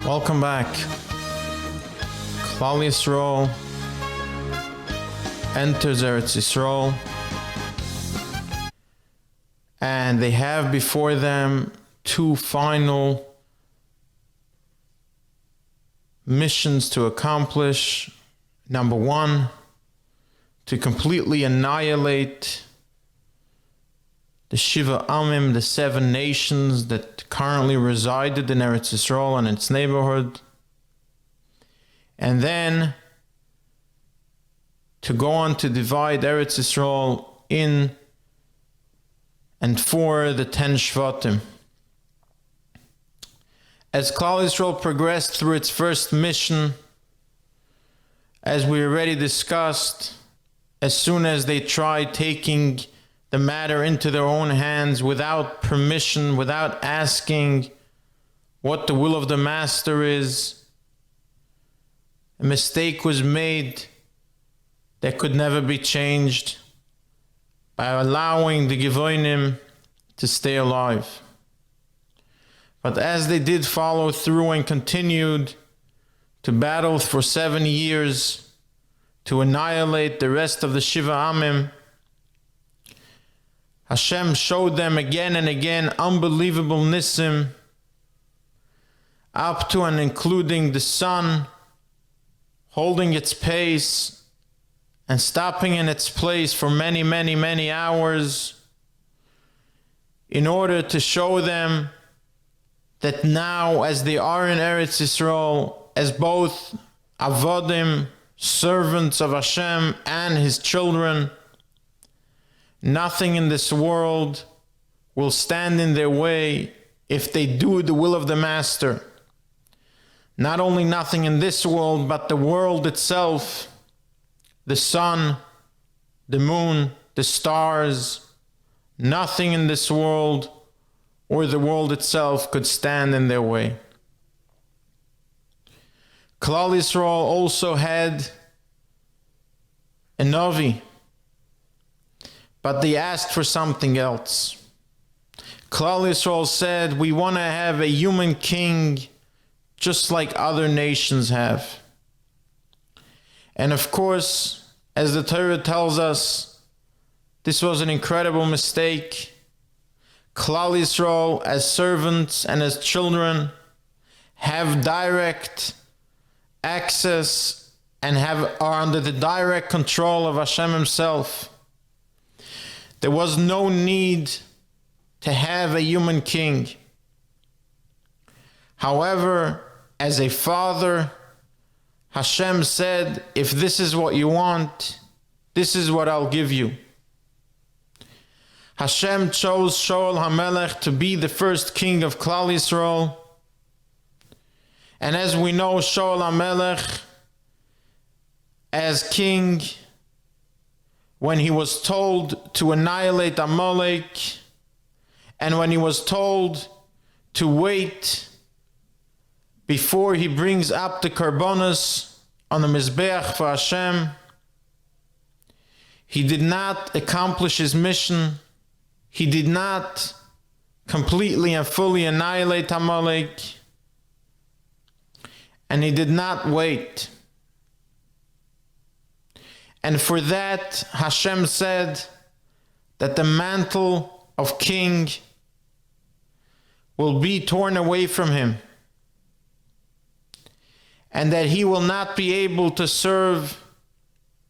Welcome back. Klal Yisroel enters Eretz Yisrael, and they have before them two final missions to accomplish. Number one, to completely annihilate the Shiva Amim, the 7 nations that currently resided in Eretz Yisrael and its neighborhood. And then to go on to divide Eretz Yisrael in and for the 10 Shvatim. As Klal Yisroel progressed through its first mission, as we already discussed, as soon as they tried taking the matter into their own hands without permission, without asking what the will of the Master is, a mistake was made that could never be changed by allowing the Gevonim to stay alive. But as they did follow through and continued to battle for 7 years to annihilate the rest of the Shiva Amim, Hashem showed them again and again unbelievable nisim, up to and including the sun holding its pace and stopping in its place for many, many, many hours, in order to show them that now, as they are in Eretz Yisrael, as both avodim, servants of Hashem, and His children, nothing in this world will stand in their way if they do the will of the Master. Not only nothing in this world, but the world itself, the sun, the moon, the stars, nothing in this world or the world itself could stand in their way. Klal Yisroel also had a Navi, but they asked for something else. Klal Yisroel said, we want to have a human king just like other nations have. And of course, as the Torah tells us, this was an incredible mistake. Klal Yisroel, as servants and as children, have direct access and are under the direct control of Hashem Himself. There was no need to have a human king. However, as a father, Hashem said, if this is what you want, this is what I'll give you. Hashem chose Shaul HaMelech to be the first king of Klal Yisroel. And as we know, Shaul HaMelech, as king, when he was told to annihilate Amalek, and when he was told to wait before he brings up the karbonos on the Mizbeach for Hashem, he did not accomplish his mission. He did not completely and fully annihilate Amalek, and he did not wait. And for that, Hashem said that the mantle of king will be torn away from him, and that he will not be able to serve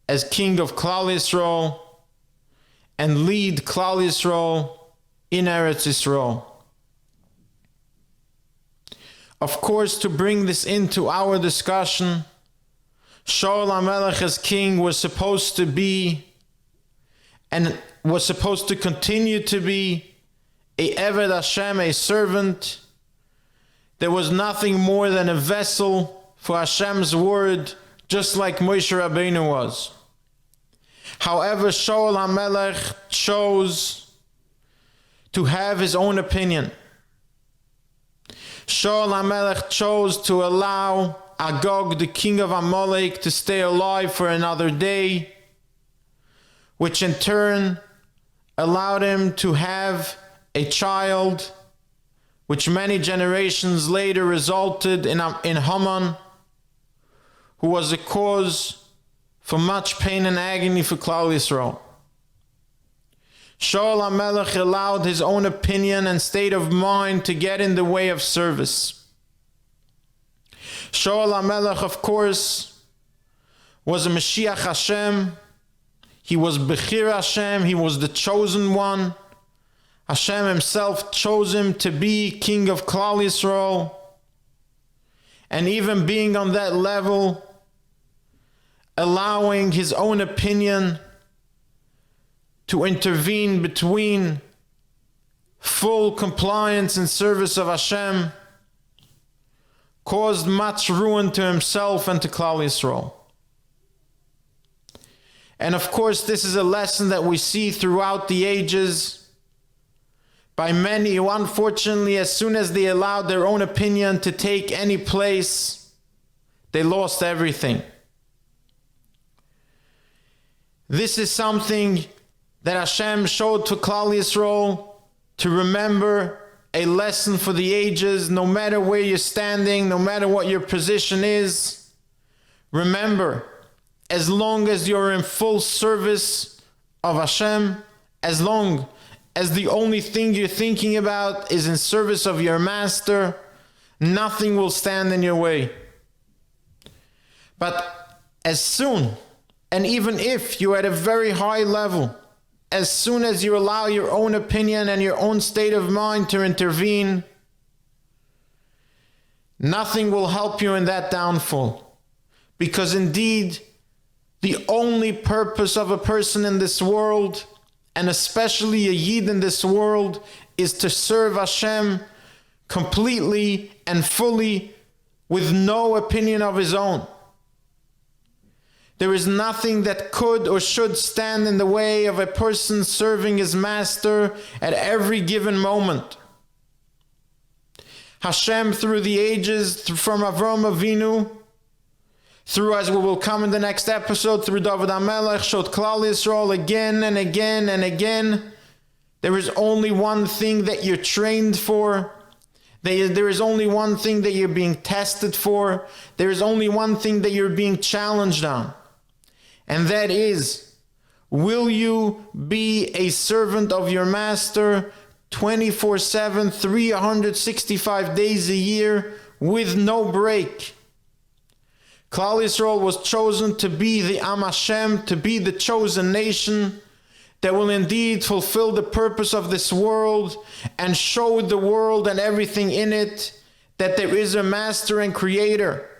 as king of Klal Yisroel and lead Klal Yisroel in Eretz Yisrael. Of course, to bring this into our discussion, Shaul HaMelech as king was supposed to be, and was supposed to continue to be, a Eved Hashem, a servant. There was nothing more than a vessel for Hashem's word, just like Moshe Rabbeinu was. However, Shaul HaMelech chose to have his own opinion. Shaul HaMelech chose to allow Agog, the king of Amalek, to stay alive for another day, which in turn allowed him to have a child which many generations later resulted in Haman, who was a cause for much pain and agony for Klal Yisroel. Shaul HaMelech allowed his own opinion and state of mind to get in the way of service. Shaul HaMelech, of course, was a Mashiach Hashem. He was Bechir Hashem. He was the chosen one. Hashem himself chose him to be king of Klal Yisroel. And even being on that level, allowing his own opinion to intervene between full compliance and service of Hashem, caused much ruin to himself and to Klal Yisroel. And of course, this is a lesson that we see throughout the ages by many who, unfortunately, as soon as they allowed their own opinion to take any place, they lost everything. This is something that Hashem showed to Klal Yisroel to remember, a lesson for the ages. No matter where you're standing, no matter what your position is, remember, as long as you're in full service of Hashem, as long as the only thing you're thinking about is in service of your master, nothing will stand in your way. But as soon, and even if you're at a very high level, as soon as you allow your own opinion and your own state of mind to intervene, nothing will help you in that downfall. Because indeed, the only purpose of a person in this world, and especially a Yid in this world, is to serve Hashem completely and fully with no opinion of his own. There is nothing that could or should stand in the way of a person serving his master at every given moment. Hashem, through the ages, from Avram Avinu, through, as we will come in the next episode, through David HaMelech, showed Klal Yisroel again and again and again, there is only one thing that you're trained for. There is only one thing that you're being tested for. There is only one thing that you're being challenged on. And that is, will you be a servant of your master 24/7, 365 days a year with no break? Klal Yisroel was chosen to be the Am Hashem, to be the chosen nation that will indeed fulfill the purpose of this world and show the world and everything in it that there is a master and creator.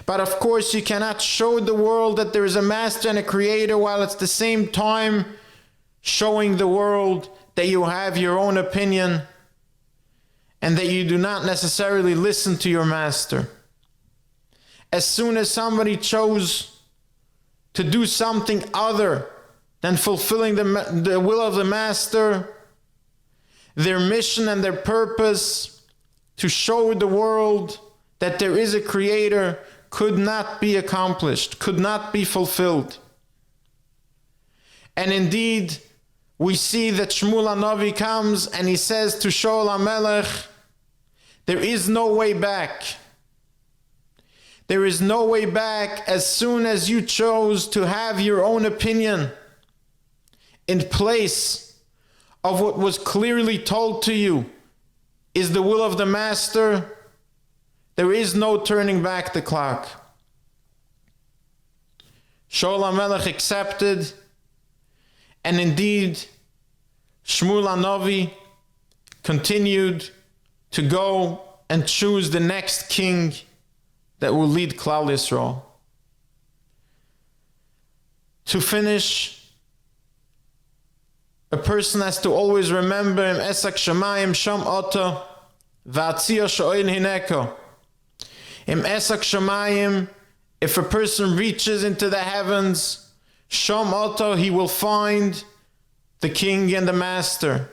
But of course, you cannot show the world that there is a master and a creator while at the same time showing the world that you have your own opinion and that you do not necessarily listen to your master. As soon as somebody chose to do something other than fulfilling the will of the master, their mission and their purpose to show the world that there is a creator could not be accomplished, could not be fulfilled. And indeed, we see that Shmuel HaNavi comes and he says to Shaul HaMelech, there is no way back. There is no way back as soon as you chose to have your own opinion in place of what was clearly told to you is the will of the master. There is no turning back the clock. Shaul HaMelech accepted, and indeed Shmuel HaNavi continued to go and choose the next king that will lead Klal Yisroel. To finish, a person has to always remember Im Esak Shamayim Sham Ota Va'atzia Sho'il Hineko. Im Esak Shamayim, if a person reaches into the heavens, Sham Ota, he will find the king and the master.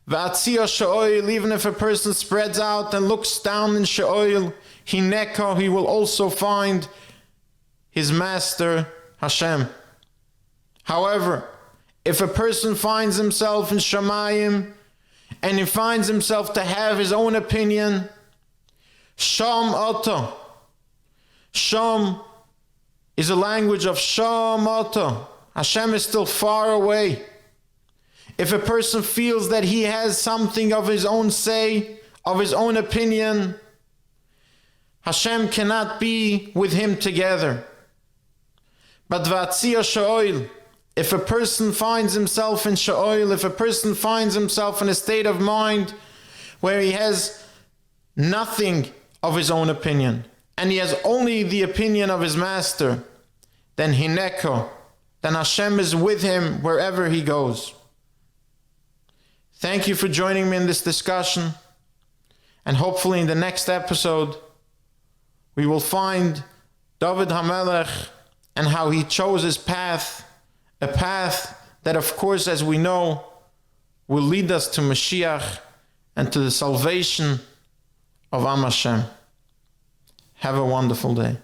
Va'atzia Sho'il, even if a person spreads out and looks down in Sho'il, Hineko, he will also find his master, Hashem. However, if a person finds himself in Shamayim and he finds himself to have his own opinion, Sham Ata. Sham is a language of Sham Ata. Hashem is still far away. If a person feels that he has something of his own say, of his own opinion, Hashem cannot be with him together. But Vatzia Sha'oil, if a person finds himself in Sha'oil, if a person finds himself in a state of mind where he has nothing of his own opinion, and he has only the opinion of his master, then Hineko, then Hashem is with him wherever he goes. Thank you for joining me in this discussion, and hopefully in the next episode we will find David HaMelech and how he chose his path, a path that, of course, as we know, will lead us to Mashiach and to the salvation of Am Hashem. Have a wonderful day.